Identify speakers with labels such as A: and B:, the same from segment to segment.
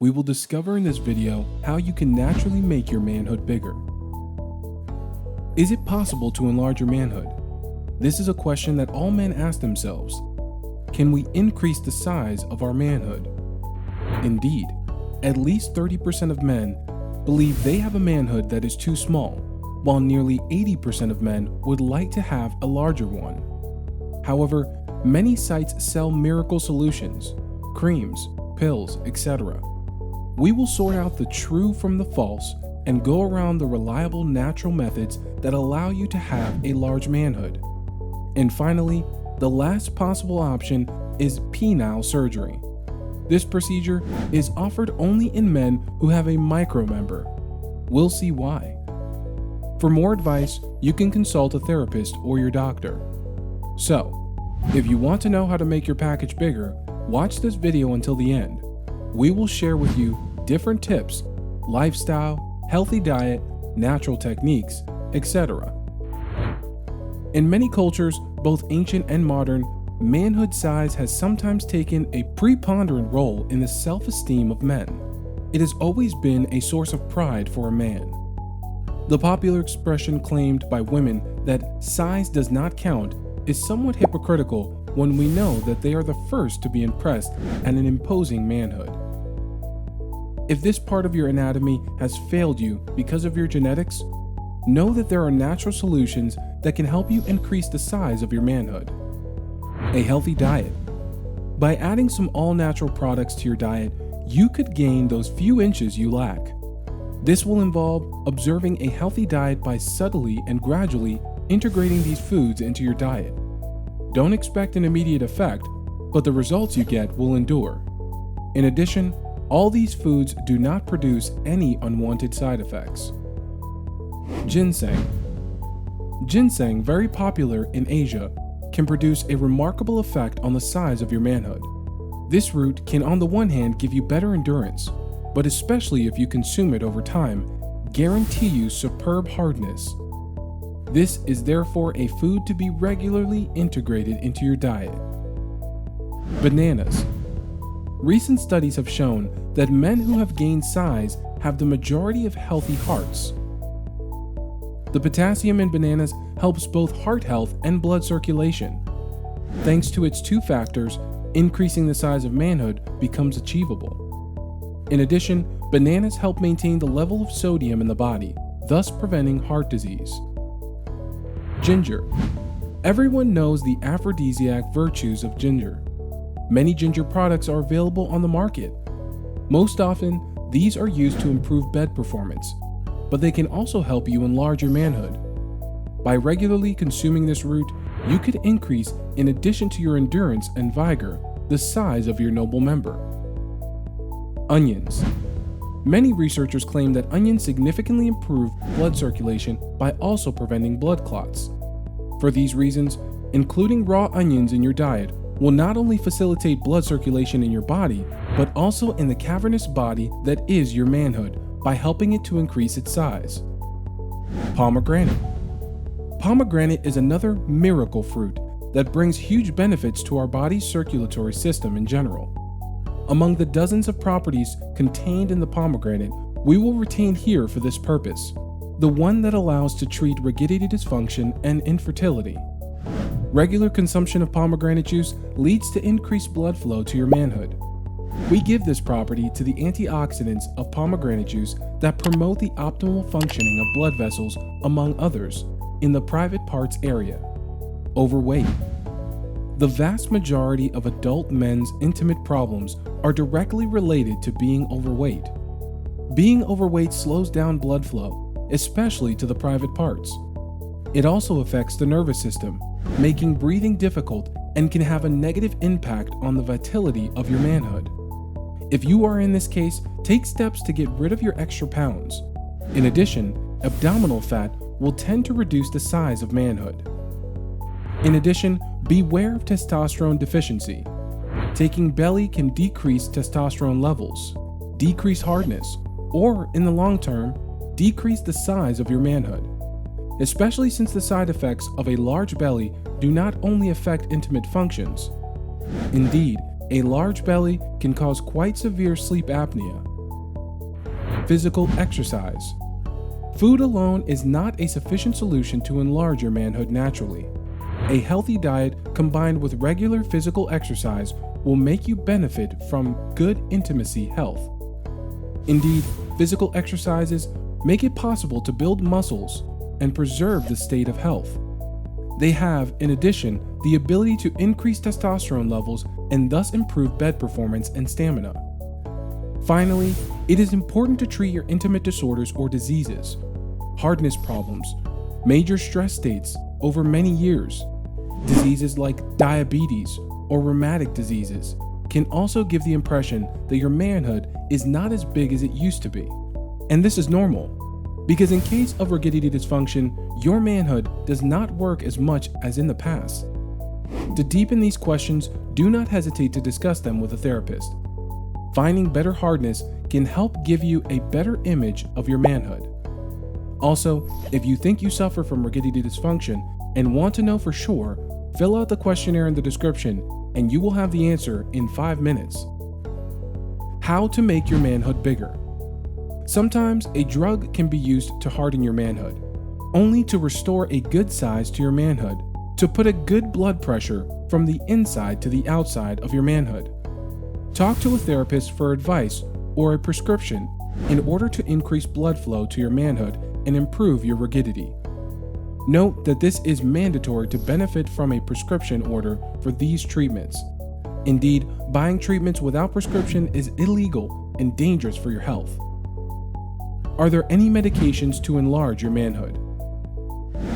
A: We will discover in this video how you can naturally make your manhood bigger. Is it possible to enlarge your manhood? This is a question that all men ask themselves. Can we increase the size of our manhood? Indeed, at least 30% of men believe they have a manhood that is too small, while nearly 80% of men would like to have a larger one. However, many sites sell miracle solutions, creams, pills, etc. We will sort out the true from the false and go around the reliable natural methods that allow you to have a large manhood. And finally, the last possible option is penile surgery. This procedure is offered only in men who have a micromember. We'll see why. For more advice, you can consult a therapist or your doctor. So, if you want to know how to make your package bigger, watch this video until the end. We will share with you different tips, lifestyle, healthy diet, natural techniques, etc. In many cultures, both ancient and modern, manhood size has sometimes taken a preponderant role in the self-esteem of men. It has always been a source of pride for a man. The popular expression claimed by women that size does not count is somewhat hypocritical when we know that they are the first to be impressed at an imposing manhood. If this part of your anatomy has failed you because of your genetics, know that there are natural solutions that can help you increase the size of your manhood. A healthy diet. By adding some all-natural products to your diet, you could gain those few inches you lack. This will involve observing a healthy diet by subtly and gradually integrating these foods into your diet. Don't expect an immediate effect, but the results you get will endure. In addition, all these foods do not produce any unwanted side effects. Ginseng. Ginseng, very popular in Asia, can produce a remarkable effect on the size of your manhood. This root can on the one hand give you better endurance, but especially if you consume it over time, guarantee you superb hardness. This is therefore a food to be regularly integrated into your diet. Bananas. Recent studies have shown that men who have gained size have the majority of healthy hearts. The potassium in bananas helps both heart health and blood circulation. Thanks to its two factors, increasing the size of manhood becomes achievable. In addition, bananas help maintain the level of sodium in the body, thus preventing heart disease. Ginger. Everyone knows the aphrodisiac virtues of ginger. Many ginger products are available on the market. Most often, these are used to improve bed performance, but they can also help you enlarge your manhood. By regularly consuming this root, you could increase, in addition to your endurance and vigor, the size of your noble member. Onions. Many researchers claim that onions significantly improve blood circulation by also preventing blood clots. For these reasons, including raw onions in your diet will not only facilitate blood circulation in your body, but also in the cavernous body that is your manhood by helping it to increase its size. Pomegranate. Pomegranate is another miracle fruit that brings huge benefits to our body's circulatory system in general. Among the dozens of properties contained in the pomegranate, we will retain here for this purpose, the one that allows to treat rigidity dysfunction and infertility. Regular consumption of pomegranate juice leads to increased blood flow to your manhood. We give this property to the antioxidants of pomegranate juice that promote the optimal functioning of blood vessels, among others, in the private parts area. Overweight. The vast majority of adult men's intimate problems are directly related to being overweight. Being overweight slows down blood flow, especially to the private parts. It also affects the nervous system, making breathing difficult and can have a negative impact on the vitality of your manhood. If you are in this case, take steps to get rid of your extra pounds. In addition, abdominal fat will tend to reduce the size of manhood. In addition, beware of testosterone deficiency. Taking belly can decrease testosterone levels, decrease hardness, or in the long term, decrease the size of your manhood. Especially since the side effects of a large belly do not only affect intimate functions. Indeed, a large belly can cause quite severe sleep apnea, Physical exercise. Food alone is not a sufficient solution to enlarge your manhood naturally. A healthy diet combined with regular physical exercise will make you benefit from good intimacy health. Indeed, physical exercises make it possible to build muscles and preserve the state of health. They have, in addition, the ability to increase testosterone levels and thus improve bed performance and stamina. Finally, it is important to treat your intimate disorders or diseases, hardness problems, major stress states over many years. Diseases like diabetes or rheumatic diseases can also give the impression that your manhood is not as big as it used to be. And this is normal, because in case of rigidity dysfunction, your manhood does not work as much as in the past. To deepen these questions, do not hesitate to discuss them with a therapist. Finding better hardness can help give you a better image of your manhood. Also, if you think you suffer from rigidity dysfunction and want to know for sure, fill out the questionnaire in the description and you will have the answer in 5 minutes. How to make your manhood bigger. Sometimes a drug can be used to harden your manhood, only to restore a good size to your manhood, to put a good blood pressure from the inside to the outside of your manhood. Talk to a therapist for advice or a prescription in order to increase blood flow to your manhood and improve your rigidity. Note that this is mandatory to benefit from a prescription order for these treatments. Indeed, buying treatments without prescription is illegal and dangerous for your health. Are there any medications to enlarge your manhood?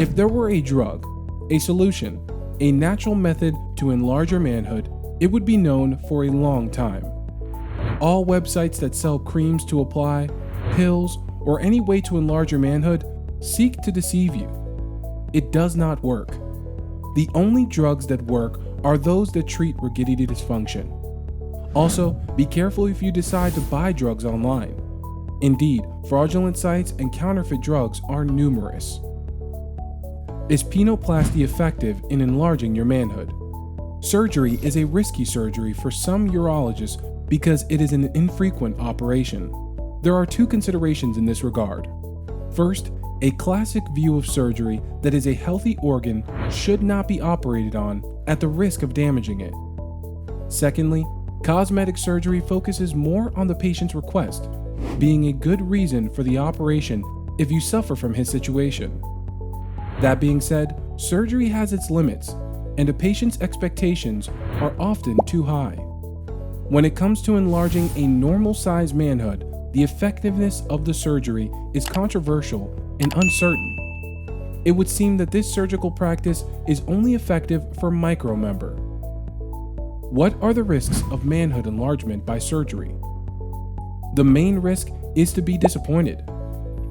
A: If there were a drug, a solution, a natural method to enlarge your manhood, it would be known for a long time. All websites that sell creams to apply, pills, or any way to enlarge your manhood seek to deceive you. It does not work. The only drugs that work are those that treat rigidity dysfunction. Also, be careful if you decide to buy drugs online. Indeed, fraudulent sites and counterfeit drugs are numerous. Is penoplasty effective in enlarging your manhood? Surgery is a risky surgery for some urologists because it is an infrequent operation. There are 2 considerations in this regard. First, a classic view of surgery that is a healthy organ should not be operated on at the risk of damaging it. Secondly, cosmetic surgery focuses more on the patient's request, being a good reason for the operation if you suffer from his situation. That being said, surgery has its limits, and a patient's expectations are often too high. When it comes to enlarging a normal-sized manhood, the effectiveness of the surgery is controversial and uncertain. It would seem that this surgical practice is only effective for micromember. What are the risks of manhood enlargement by surgery? The main risk is to be disappointed.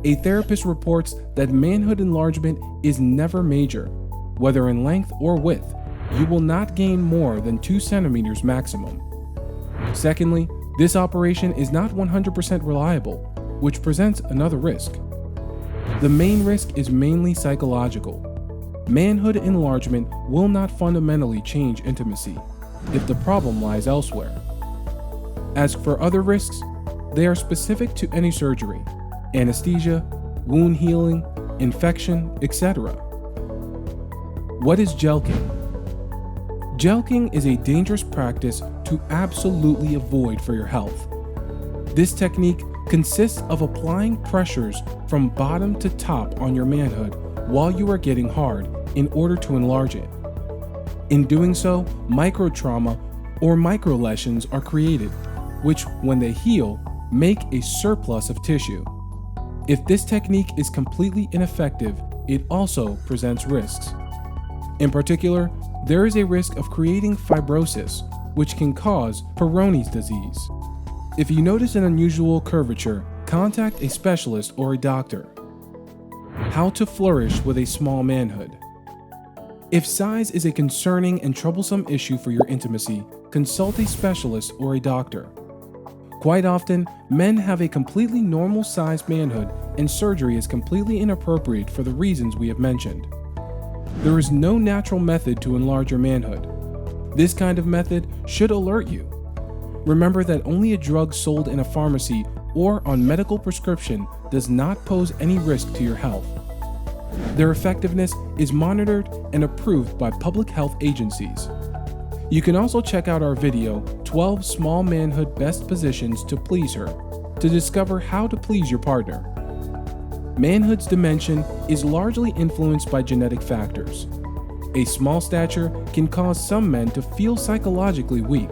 A: A therapist reports that manhood enlargement is never major. Whether in length or width, you will not gain more than 2 centimeters maximum. Secondly, this operation is not 100% reliable, which presents another risk. The main risk is mainly psychological. Manhood enlargement will not fundamentally change intimacy if the problem lies elsewhere. As for other risks, they are specific to any surgery: anesthesia, wound healing, infection, etc. What is jelqing? Jelqing is a dangerous practice to absolutely avoid for your health. This technique consists of applying pressures from bottom to top on your manhood while you are getting hard in order to enlarge it. In doing so, microtrauma or microlesions are created, which, when they heal, make a surplus of tissue. If this technique is completely ineffective, it also presents risks. In particular, there is a risk of creating fibrosis, which can cause Peyronie's disease. If you notice an unusual curvature, contact a specialist or a doctor. How to flourish with a small manhood. If size is a concerning and troublesome issue for your intimacy, consult a specialist or a doctor. Quite often, men have a completely normal-sized manhood and surgery is completely inappropriate for the reasons we have mentioned. There is no natural method to enlarge your manhood. This kind of method should alert you. Remember that only a drug sold in a pharmacy or on medical prescription does not pose any risk to your health. Their effectiveness is monitored and approved by public health agencies. You can also check out our video, 12 Small Manhood Best Positions to Please Her, to discover how to please your partner. Manhood's dimension is largely influenced by genetic factors. A small stature can cause some men to feel psychologically weak.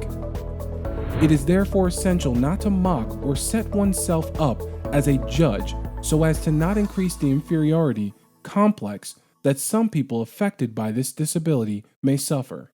A: It is therefore essential not to mock or set oneself up as a judge so as to not increase the inferiority complex that some people affected by this disability may suffer.